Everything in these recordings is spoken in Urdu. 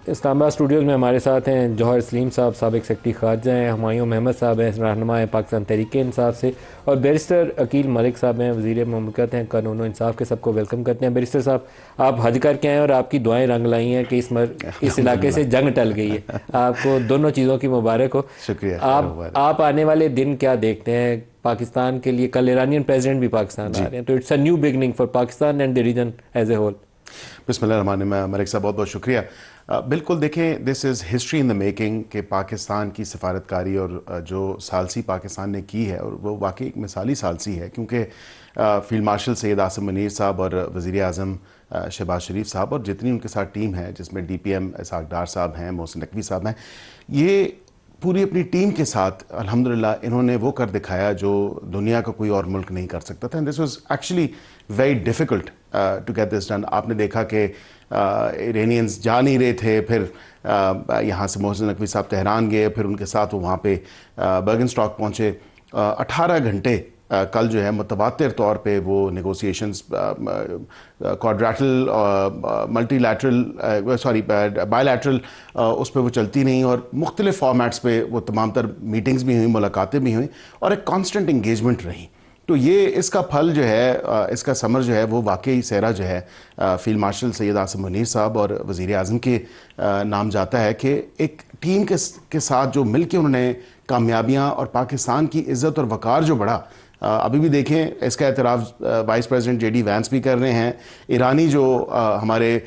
اسلام آباد اسٹوڈیوز میں ہمارے ساتھ ہیں جوہر سلیم صاحب، سابق سیکرٹری خارجہ ہیں، ہمایوں محمد صاحب ہیں، رہنما ہیں پاکستان تحریک انصاف سے، اور بیرسٹر عقیل ملک صاحب ہیں، وزیر مملکت ہیں قانون و انصاف کے. سب کو ویلکم کرتے ہیں. بیرسٹر صاحب، آپ حج کر کے آئے اور آپ کی دعائیں رنگ لائی ہیں کہ اس علاقے سے جنگ ٹل گئی ہے. آپ کو دونوں چیزوں کی مبارک ہو. شکریہ. آپ آنے والے دن کیا دیکھتے ہیں پاکستان کے لیے؟ کل ایرانین پریزیڈنٹ بھی پاکستان آ رہے ہیں، تو it's a new beginning for Pakistan and the region as a whole. بسم اللہ الرحمن الرحیم. ملک صاحب بہت بہت شکریہ. بالکل دیکھیں، دس is history in the making کہ پاکستان کی سفارتکاری اور جو ثالثی پاکستان نے کی ہے، اور وہ واقعی ایک مثالی ثالثی ہے، کیونکہ فیلڈ مارشل سید عاصم منیر صاحب اور وزیر اعظم شہباز شریف صاحب اور جتنی ان کے ساتھ ٹیم ہے، جس میں D P M Ishaq Dar صاحب ہیں، محسن نقوی صاحب ہیں، یہ پوری اپنی ٹیم کے ساتھ الحمدللہ انہوں نے وہ کر دکھایا جو دنیا کا کوئی اور ملک نہیں کر سکتا تھا. This was actually very difficult to get this done. آپ نے دیکھا کہ ایرانینز جا نہیں رہے تھے، پھر یہاں سے محسن نقوی صاحب تہران گئے، پھر ان کے ساتھ وہ وہاں پہ برگن اسٹاک پہنچے. 18 گھنٹے کل جو ہے متواتر طور پہ وہ negotiations quadrilateral multilateral bilateral اس پہ وہ چلتی رہیں، اور مختلف فارمیٹس پہ وہ تمام تر میٹنگز بھی ہوئیں، ملاقاتیں بھی ہوئیں، اور ایک کانسٹنٹ انگیجمنٹ رہی. تو یہ اس کا پھل جو ہے، اس کا ثمر جو ہے، وہ واقعی صحرا جو ہے فیلڈ مارشل سید عاصم منیر صاحب اور وزیر اعظم کے نام جاتا ہے کہ ایک ٹیم کے ساتھ جو مل کے انہوں نے کامیابیاں اور پاکستان کی عزت اور وقار جو بڑھا. ابھی بھی دیکھیں، اس کا اعتراف vice president J D Vance بھی کر رہے ہیں. ایرانی جو ہمارے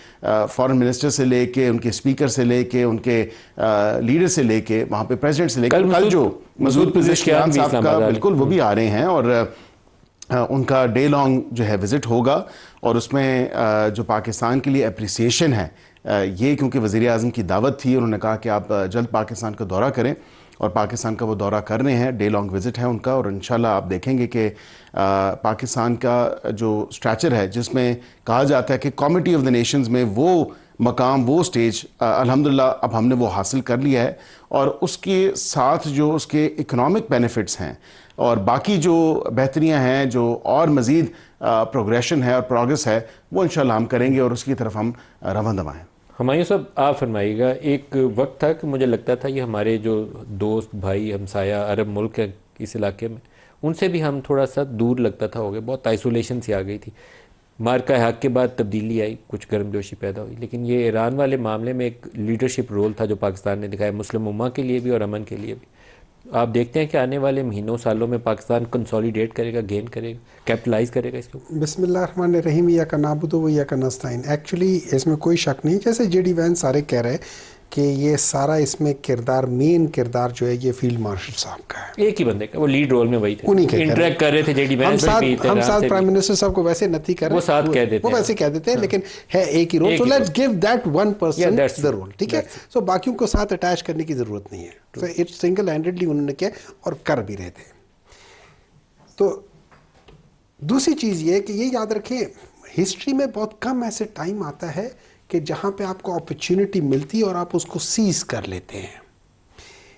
فارن منسٹر سے لے کے، ان کے اسپیکر سے لے کے، ان کے لیڈر سے لے کے، وہاں پہ پریزیڈنٹ سے لے کے، کل جو مسعود پزشکیان صاحب کا بالکل وہ بھی آ رہے ہیں، اور ان کا ڈے لانگ جو ہے وزٹ ہوگا. اور اس میں جو پاکستان کے لیے اپریسیشن ہے یہ، کیونکہ وزیر اعظم کی دعوت تھی، انہوں نے کہا کہ آپ جلد پاکستان کا دورہ کریں، اور پاکستان کا وہ دورہ کر رہے ہیں. ڈے لانگ وزٹ ہے ان کا، اور انشاءاللہ آپ دیکھیں گے کہ پاکستان کا جو اسٹریچر ہے، جس میں کہا جاتا ہے کہ کمیٹی آف دا نیشنز میں وہ مقام، وہ سٹیج الحمدللہ اب ہم نے وہ حاصل کر لیا ہے. اور اس کے ساتھ جو اس کے اکنامک بینیفٹس ہیں اور باقی جو بہتریاں ہیں، جو اور مزید پروگریشن ہے اور پروگرس ہے، وہ انشاءاللہ ہم کریں گے، اور اس کی طرف ہم رواں دواں ہیں. ہمایوں صاحب، آپ فرمائیے گا، ایک وقت تھا کہ مجھے لگتا تھا یہ ہمارے جو دوست بھائی ہمسایہ عرب ملک ہیں اس علاقے میں، ان سے بھی ہم تھوڑا سا دور لگتا تھا، ہو گیا، بہت آئسولیشن سی آ گئی تھی. مارکہ حق کے بعد تبدیلی آئی، کچھ گرم جوشی پیدا ہوئی، لیکن یہ ایران والے معاملے میں ایک لیڈرشپ رول تھا جو پاکستان نے دکھایا، مسلم امہ کے لیے بھی اور امن کے لیے بھی. آپ دیکھتے ہیں کہ آنے والے مہینوں سالوں میں پاکستان کنسولیڈیٹ کرے گا، گین کرے گا، کیپٹلائز کرے گا اس کو؟ بسم اللہ الرحمن الرحیم. ایاک نعبد و ایاک نستعین. ایکچولی اس میں کوئی شک نہیں، جیسے جے ڈی وین سارے کہہ رہے کہ یہ سارا اس میں کردار، مین کردار جو ہے یہ فیلڈ مارشل صاحب کا ہے. ایک ہی بندے کا، وہ لیڈ رول میں وہی تھے، انہی کے انٹریکٹ کر رہے تھے. جے ڈی وین ہم ساتھ پرائم منسٹر صاحب کو ویسے نتی کر رہے ہیں، وہ ساتھ کہہ دیتے ہیں، وہ ویسے کہہ دیتے ہیں، لیکن ہے ایک ہی role. So let's give that one person the role, ٹھیک ہے. سو باقیوں کو ساتھ اٹیچ کرنے کی ضرورت نہیں ہے. سو اٹ سنگل ہینڈڈلی انہوں نے کیا اور کر بھی رہے تھے. تو دوسری چیز یہ کہ یہ یاد رکھیں، ہسٹری میں بہت کم ایسے ٹائم آتا ہے کہ جہاں پہ آپ کو اپرچونٹی ملتی ہے اور آپ اس کو سیز کر لیتے ہیں.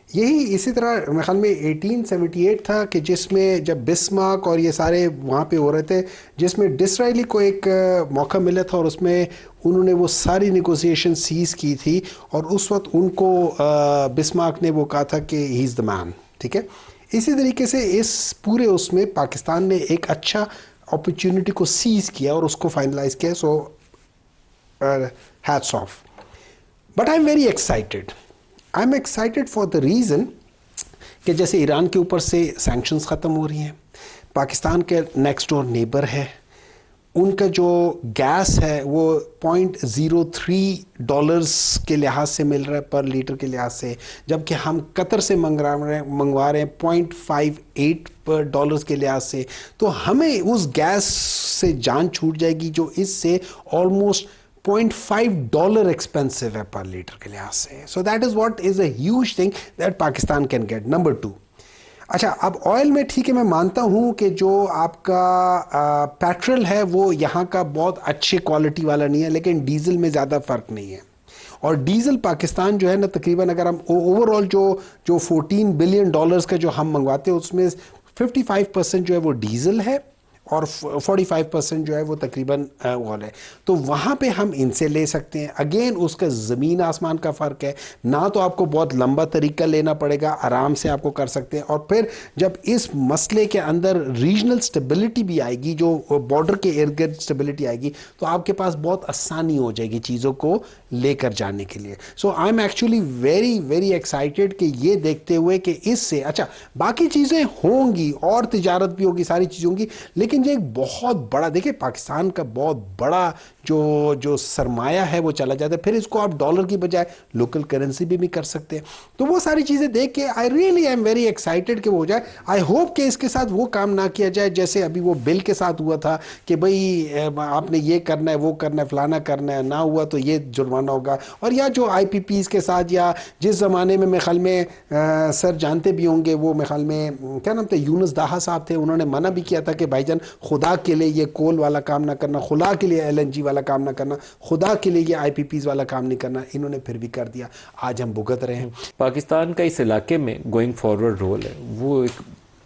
یہی اسی طرح میرے خیال میں 1878 تھا کہ جس میں جب بسمارک اور یہ سارے وہاں پہ ہو رہے تھے، جس میں ڈسرائیلی کو ایک موقع ملا تھا، اور اس میں انہوں نے وہ ساری نیگوسیشن سیز کی تھی، اور اس وقت ان کو بسمارک نے وہ کہا تھا کہ ہی از دا مین، ٹھیک ہے. اسی طریقے سے اس پورے اس میں پاکستان نے ایک اچھا اپرچونٹی کو سیز کیا اور اس کو فائنلائز کیا. So hats off. But I am very excited. I am excited for the reason کہ جیسے ایران کے اوپر سے سینکشنز ختم ہو رہی ہیں، پاکستان کے نیکسٹ ڈور نیبر ہے، ان کا جو گیس ہے وہ $0.03 کے لحاظ سے مل رہا ہے پر لیٹر کے لحاظ سے، جبکہ ہم قطر سے منگوا رہے ہیں $0.58 کے لحاظ سے. تو ہمیں اس گیس سے جان چھوٹ جائے گی جو اس سے آلموسٹ $0.5 ایکسپینسو ہے پر لیٹر کے لحاظ سے. So that is what is a huge thing that Pakistan can get. Number 2، اچھا اب آئل میں ٹھیک ہے، میں مانتا ہوں کہ جو آپ کا پیٹرول ہے وہ یہاں کا بہت اچھے کوالٹی والا نہیں ہے، لیکن ڈیزل میں زیادہ فرق نہیں ہے. اور ڈیزل پاکستان جو ہے نا، تقریباً اگر ہم اوور آل جو $14 بلین کا جو ہم منگواتے ہیں، اس میں 55% جو ہے وہ ڈیزل ہے، اور 45% جو ہے وہ تقریباً غول ہے. تو وہاں پہ ہم ان سے لے سکتے ہیں. اگین اس کا زمین آسمان کا فرق ہے. نہ تو آپ کو بہت لمبا طریقہ لینا پڑے گا, آرام سے آپ کو کر سکتے ہیں. اور پھر جب اس مسئلے کے اندر ریجنل سٹیبلٹی بھی آئے گی, جو بارڈر کے ارد گرد سٹیبلٹی آئے گی, تو آپ کے پاس بہت آسانی ہو جائے گی چیزوں کو لے کر جانے کے لیے. So I am actually very very excited کہ یہ دیکھتے ہوئے کہ اس سے اچھا باقی چیزیں ہوں گی اور تجارت بھی ہوگی, ساری چیزیں ہوں گی, لیکن یہ ایک بہت بڑا, دیکھیں پاکستان کا بہت بڑا جو سرمایہ ہے وہ چلا جاتا ہے. پھر اس کو آپ ڈالر کی بجائے لوکل کرنسی بھی کر سکتے ہیں. تو وہ ساری چیزیں دیکھ کے I really M very excited کہ وہ ہو جائے. آئی ہوپ کہ اس کے ساتھ وہ کام نہ کیا جائے جیسے ابھی وہ بل کے ساتھ ہوا تھا کہ بھئی آپ نے یہ کرنا ہے, وہ کرنا ہے, فلانا کرنا ہے, نہ ہوا تو یہ جرمانہ ہوگا. اور یا جو آئی پی پیز کے ساتھ, یا جس زمانے میں خیال میں سر جانتے بھی ہوں گے, وہ خیال میں کیا نام تھا, یونس داہا صاحب تھے, انہوں نے منع بھی کیا تھا کہ بھائی جان خدا کے لیے یہ کول والا کام نہ کرنا, خدا کے لیے LNG والا کام نہ کرنا, خدا کے لیے یہ آئی پی پیز والا کام نہیں کرنا. انہوں نے پھر بھی کر دیا. آج ہم بھگت رہے ہیں. پاکستان کا اس علاقے میں گوئنگ فارورڈ رول ہے, وہ ایک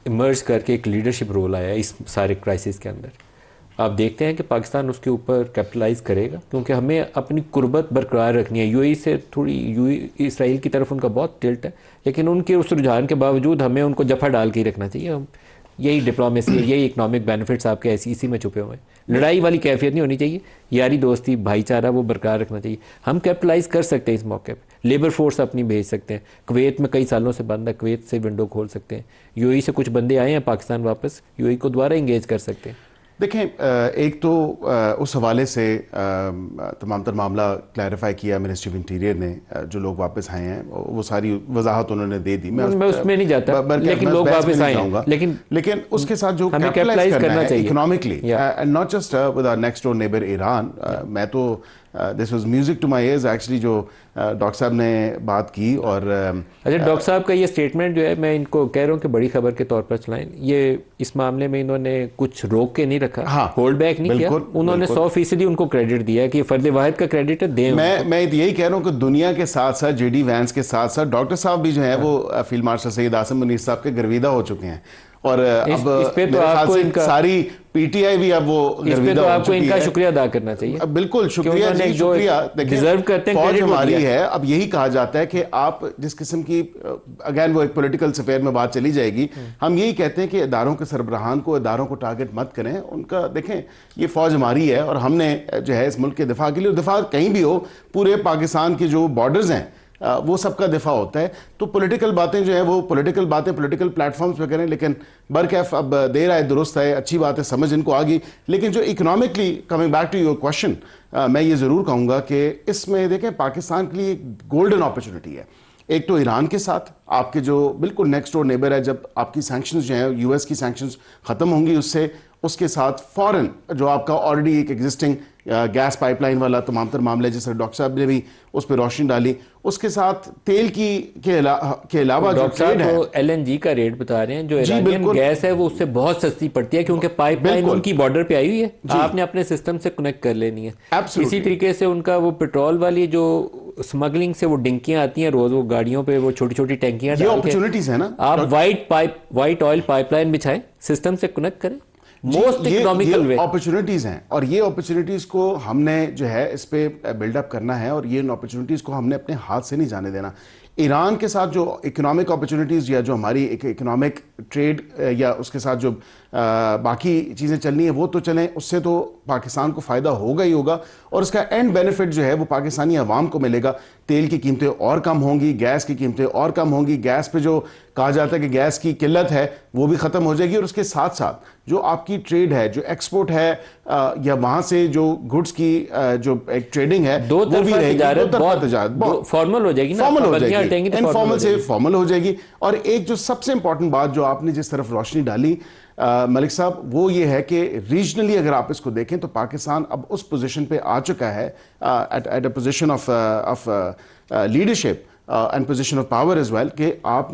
ایمرج کر کے ایک لیڈرشپ رول آیا ہے اس سارے کرائسس کے اندر. آپ دیکھتے ہیں کہ پاکستان اس کے اوپر کیپٹلائز کرے گا, کیونکہ ہمیں اپنی قربت برقرار رکھنی ہے. UAE سے تھوڑی اسرائیل کی طرف ان کا بہت ٹلٹ ہے, لیکن ان کے اس رجحان کے باوجود ہمیں ان کو جفا ڈال کے ہی رکھنا چاہیے. ہم یہی ڈپلومیسی, یہی اکنامک بینیفٹس آپ کے اسی میں چھپے ہوئے ہیں. لڑائی والی کیفیت نہیں ہونی چاہیے, یاری دوستی بھائی چارہ وہ برقرار رکھنا چاہیے. ہم کیپٹلائز کر سکتے ہیں اس موقع پہ, لیبر فورس اپنی بھیج سکتے ہیں. کویت میں کئی سالوں سے بند ہے, کویت سے ونڈو کھول سکتے ہیں. UAE سے کچھ بندے آئے ہیں پاکستان واپس, UAE کو دوبارہ انگیج کر سکتے ہیں. دیکھیں ایک تو اس حوالے سے تمام تر معاملہ کلیریفائی کیا منسٹری آف انٹیریئر نے, جو لوگ واپس آئے ہیں وہ ساری وضاحت انہوں نے دے دی. میں اس میں نہیں جاتا, لیکن لوگ واپس آئے ہیں, لیکن اس کے ساتھ جو کیپٹلائز کرنا ہے economically, and not just with our next door neighbour Iran. میں تو this was music to my ears actually جو ڈاکٹر صاحب نے بات کی. اور اچھا ڈاکٹر صاحب کا یہ اسٹیٹمنٹ جو ہے, میں ان کو کہہ رہا ہوں کہ بڑی خبر کے طور پر چلائیں. یہ اس معاملے میں انہوں نے کچھ روک کے نہیں رکھا, ہولڈ بیک نہیں کیا, انہوں نے 100% ان کو کریڈٹ دیا کہ یہ فرد واحد کا کریڈٹ ہے, دیں. میں یہی کہہ رہا ہوں کہ دنیا کے ساتھ ساتھ JD وینس کے ساتھ ساتھ ڈاکٹر صاحب بھی جو ہیں وہ فیلڈ مارشل سید عاصم منیر صاحب کے گرویدہ ہو چکے ہیں. اور اب ساری PTI بھی اب وہ گرویدہ ہو چکی ہے. ان کا شکریہ ادا کرنا چاہیے. بالکل شکریہ جی, شکریہ. ڈیزرو کرتے ہیں, فوج ہماری ہے. اب یہی کہا جاتا ہے کہ آپ جس قسم کی, اگین وہ ایک پولیٹیکل سفیر میں بات چلی جائے گی, ہم یہی کہتے ہیں کہ اداروں کے سربراہان کو اداروں کو ٹارگٹ مت کریں. ان کا دیکھیں یہ فوج ہماری ہے, اور ہم نے جو ہے اس ملک کے دفاع کے لیے, دفاع کہیں بھی ہو, پورے پاکستان کے جو بارڈرز ہیں وہ سب کا دفاع ہوتا ہے. تو پولیٹیکل باتیں جو ہیں وہ پولیٹیکل باتیں پولیٹیکل پلیٹ فارمز پہ کریں, لیکن برکیف اب دیر آئے درست ہے, اچھی بات ہے, سمجھ ان کو آ گئی. لیکن جو economically, coming back to your question, میں یہ ضرور کہوں گا کہ اس میں دیکھیں پاکستان کے لیے ایک گولڈن اپرچونٹی ہے. ایک تو ایران کے ساتھ آپ کے جو بالکل نیکسٹ ڈور نیبر ہے, جب آپ کی سینکشنز جو ہیں US کی سینکشنز ختم ہوں گی, اس کے ساتھ فوراً جو آپ کا آلریڈی ایک ایگزسٹنگ گیس پائپ لائن والا تمام تر معاملہ, جس طرح ڈاکٹر صاحب نے بھی اس پہ روشنی ڈالی, اس کے ساتھ تیل کے علاوہ جو ٹریڈ ہے, LNG کا ریٹ بتا رہے ہیں, جو ایرانین گیس ہے وہ اس سے بہت سستی پڑتی ہے, کیونکہ پائپ لائن ان کی بارڈر پہ آئی ہوئی ہے, آپ نے اپنے سسٹم سے کنیکٹ کر لینی ہے. اسی طریقے سے ان کا وہ پیٹرول والی جو اسمگلنگ سے وہ ڈنکیاں آتی ہیں روز, وہ گاڑیوں پہ وہ چھوٹی چھوٹی ٹینکیاں ڈال کے, اپرچونٹیز ہیں نا, آپ وائٹ آئل پائپ لائن بچھائیں, سسٹم سے کنیکٹ کریں. موسٹ اکنامیکل وے اپرچونٹیز ہیں, اور یہ اپرچونٹیز کو ہم نے جو ہے اس پہ بلڈ اپ کرنا ہے, اور یہ اپرچونٹیز کو ہم نے اپنے ہاتھ سے نہیں جانے دینا. ایران کے ساتھ جو اکنامک اپرچونٹیز, یا جو ہماری ایک اکنامک ٹریڈ, یا اس کے ساتھ جو باقی چیزیں چلنی ہیں وہ تو چلیں, اس سے تو پاکستان کو فائدہ ہوگا ہی ہوگا, اور اس کا اینڈ بینیفٹ جو ہے وہ پاکستانی عوام کو ملے گا. تیل کی قیمتیں اور کم ہوں گی, گیس کی قیمتیں اور کم ہوں گی, گیس پہ جو کہا جاتا ہے کہ گیس کی قلت ہے وہ بھی ختم ہو جائے گی, اور اس کے ساتھ ساتھ جو آپ کی ٹریڈ ہے, جو ایکسپورٹ ہے, یا وہاں سے جو گڈس کی جو ایک ٹریڈنگ ہے, دو طرفہ تجارت فارمل ہو جائے گی, فارمل ہو جائے گی, انفارمل سے فارمل ہو جائے گی. اور ایک جو سب سے امپورٹنٹ بات جو آپ نے جس طرف روشنی ڈالی ملک صاحب, وہ یہ ہے کہ ریجنلی اگر آپ اس کو دیکھیں تو پاکستان اب اس پوزیشن پہ آ چکا ہے, at a position of leadership and position of power as well, کہ آپ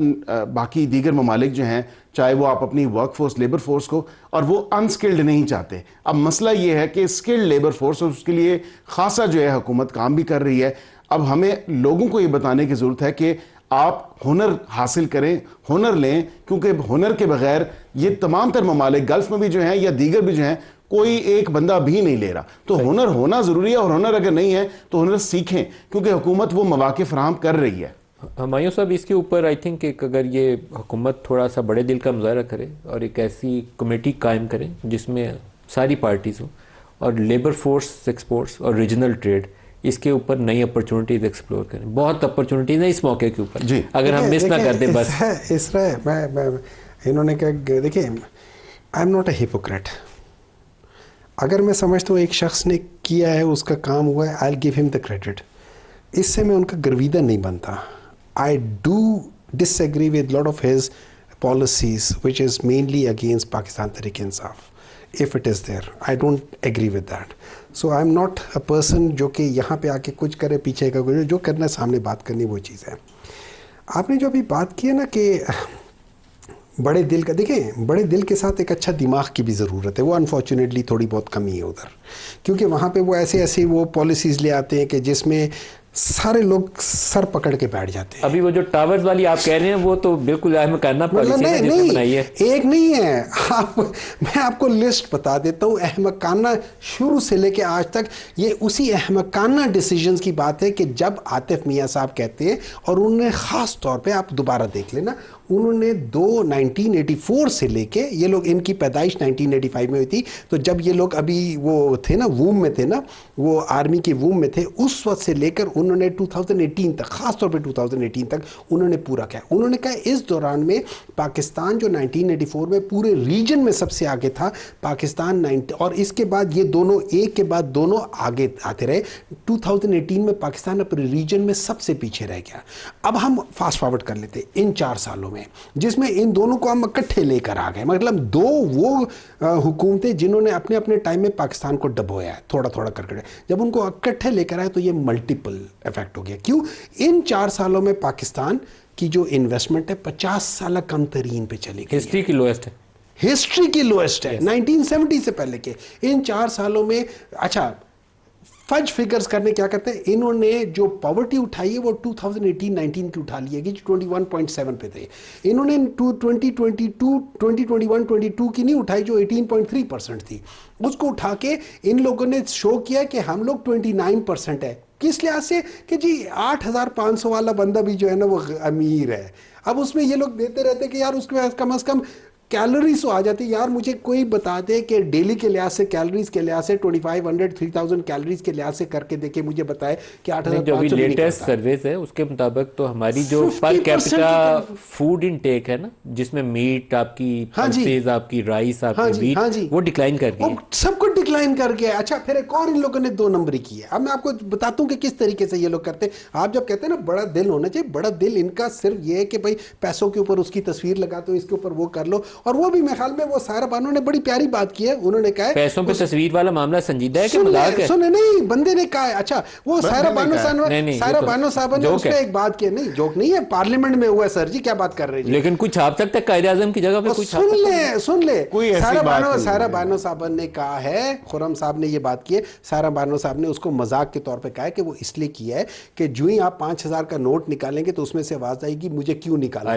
باقی دیگر ممالک جو ہیں, چاہے وہ آپ اپنی ورک فورس, لیبر فورس کو, اور وہ انسکلڈ نہیں چاہتے. اب مسئلہ یہ ہے کہ اسکلڈ لیبر فورس, اور اس کے لیے خاصا جو ہے حکومت کام بھی کر رہی ہے. اب ہمیں لوگوں کو یہ بتانے کی ضرورت ہے کہ آپ ہنر حاصل کریں, ہنر لیں, کیونکہ ہنر کے بغیر یہ تمام تر ممالک گلف میں بھی جو ہیں یا دیگر بھی جو ہیں کوئی ایک بندہ بھی نہیں لے رہا. تو ہنر ہونا ضروری ہے, اور ہنر اگر نہیں ہے تو ہنر سیکھیں, کیونکہ حکومت وہ مواقع فراہم کر رہی ہے. ہمایوں صاحب اس کے اوپر آئی تھنک کہ اگر یہ حکومت تھوڑا سا بڑے دل کا مظاہرہ کرے اور ایک ایسی کمیٹی قائم کرے جس میں ساری پارٹیز ہوں, اور لیبر فورس ایکسپورٹس اور ریجنل ٹریڈ اس کے اوپر نئی اپرچونٹیز ایکسپلور کریں. بہت اپرچونٹیز ہیں اس موقع کے اوپر, جی اگر ہم مس نہ کر دیں بس. اس طرح میں انہوں نے کہا, دیکھیں I am not a hypocrite. اگر میں سمجھتا ہوں ایک شخص نے کیا ہے, اس کا کام ہوا ہے, آئی گیو ہم دا کریڈٹ. اس سے میں ان کا گرویدہ نہیں بنتا. I do disagree with lot of his policies which is mainly against Pakistan Tehreek Insaf. if it is there, I don't agree with that. So I am not a person جو کہ یہاں پہ آ کے کچھ کرے, پیچھے کا کچھ, جو کرنا ہے سامنے بات کرنی وہ چیز ہے. آپ نے جو ابھی بات کی ہے نا کہ بڑے دل کا, دیکھیں بڑے دل کے ساتھ ایک اچھا دماغ کی بھی ضرورت ہے. وہ انفارچونیٹلی تھوڑی بہت کمی ہے ادھر, کیونکہ وہاں پہ وہ ایسے وہ پالیسیز لے آتے ہیں کہ جس میں سارے لوگ سر پکڑ کے بیٹھ جاتے ہیں. ابھی وہ جو ٹاورز والی آپ کہہ رہے ہیں وہ تو بالکل احمقانہ پالیسی ہے جس نے بنائی ہے. ایک نہیں ہے, میں آپ کو لسٹ بتا دیتا ہوں احمقانہ شروع سے لے کے آج تک. یہ اسی احمقانہ ڈیسیجنز کی بات ہے کہ جب عاطف میاں صاحب کہتے ہیں, اور انہوں نے خاص طور پہ آپ دوبارہ دیکھ لینا, انہوں نے 1984 سے لے کے, یہ لوگ ان کی پیدائش 1985 میں ہوئی تھی, تو جب یہ لوگ ابھی وہ تھے نا ووم میں تھے نا, وہ آرمی کے ووم میں تھے, اس وقت سے لے کر انہوں نے 2018 تک, خاص طور پہ 2018 تک انہوں نے پورا کیا. انہوں نے کہا اس دوران میں پاکستان جو 1984 میں پورے ریجن میں سب سے آگے تھا, پاکستان اور اس کے بعد یہ دونوں ایک کے بعد دونوں آگے آتے رہے. 2018 میں پاکستان اپنے ریجن میں سب سے پیچھے رہ گیا. اب ہم فاسٹ فارورڈ کر لیتے ان 4 سالوں میں, جس میں ان دونوں کو ہم اکٹھے لے کر آ گئے. مطلب 2 وہ حکومتیں جنہوں نے اپنے اپنے ٹائم میں پاکستان کو ڈبویا ہے تھوڑا تھوڑا کر کے, جب ان کو اکٹھے لے کر آئے تو یہ ملٹیپل افیکٹ ہو گیا. کیوں؟ ان 4 سالوں میں پاکستان کی جو انویسٹمنٹ ہے 50 سالہ کم ترین پہ چلی گئی, ہسٹری کی لوئسٹ ہے, ہسٹری کی لوئسٹ ہے 1970 سے پہلے کے. ان 4 سالوں میں اچھا فج فگرز کرنے کیا کرتے ہیں, انہوں نے جو پاورٹی اٹھائی ہے وہ 2018-19 کی اٹھا لی ہے کہ 21.7 پہ تھے. انہوں نے 2021-22 کی نہیں اٹھائی جو 18.3% تھی, اس کو اٹھا کے ان لوگوں نے شو کیا کہ ہم لوگ 29% ہے. کس لحاظ سے کہ جی 8500 والا بندہ بھی جو ہے نا وہ امیر ہے. اب اس میں یہ لوگ دیتے رہتے کہ یار اس کے پاس کم از کم کیلوریز آ جاتی. یار مجھے کوئی بتا دے کہ ڈیلی کے لحاظ سے کیلوریز کے لحاظ سے 2500-3000 کیلوریز کے لحاظ سے کر کے دیکھے, مجھے بتائے کہ 8500 جو ابھی لیٹسٹ سرویز ہے اس کے مطابق تو ہماری جو پر کیپٹا فوڈ انٹیک ہے نا, جس میں میٹ آپ کی, پلسز آپ کی, رائس آپ کی, ویٹ, وہ ڈکلائن کر گئی, سب کچھ ڈکلائن کر گیا. اچھا پھر ایک اور ان لوگوں نے 2 نمبری کی ہے. اب میں آپ کو بتاتا ہوں کہ کس طریقے سے یہ لوگ کرتے ہیں. آپ جب کہتے ہیں نا بڑا دل ہونا چاہیے, بڑا دل ان کا صرف یہ ہے کہ بھائی پیسوں کے اوپر اس کی تصویر لگا دو, اس کے اوپر وہ کر لو. اور وہ بھی میرے خیال میں وہ سائرہ بانو نے بڑی پیاری بات کی ہے. انہوں نے کہا پیسوں پہ تصویر والا معاملہ سنجیدہ ہے کہ مذاق ہے؟ سنے نہیں, بندے نے کہا ہے. اچھا وہ سائرہ بانو صاحب نے اس پہ ایک بات کی, نہیں جوک نہیں ہے, پارلیمنٹ میں ہوا ہے سر جی, کیا بات کر رہے ہیں, لیکن کچھ چھاپ سکتا ہے قائد اعظم کی جگہ پہ, سن لے سائرہ بانو صاحب نے کہا ہے, خرم صاحب نے یہ بات کی ہے, سائرہ بانو صاحب نے اس کو مذاق کے طور پہ کہا ہے کہ وہ اس لیے کیا ہے کہ جو ہی آپ 5000 کا نوٹ نکالیں گے تو اس میں سے آواز آئے گی مجھے کیوں نکالا.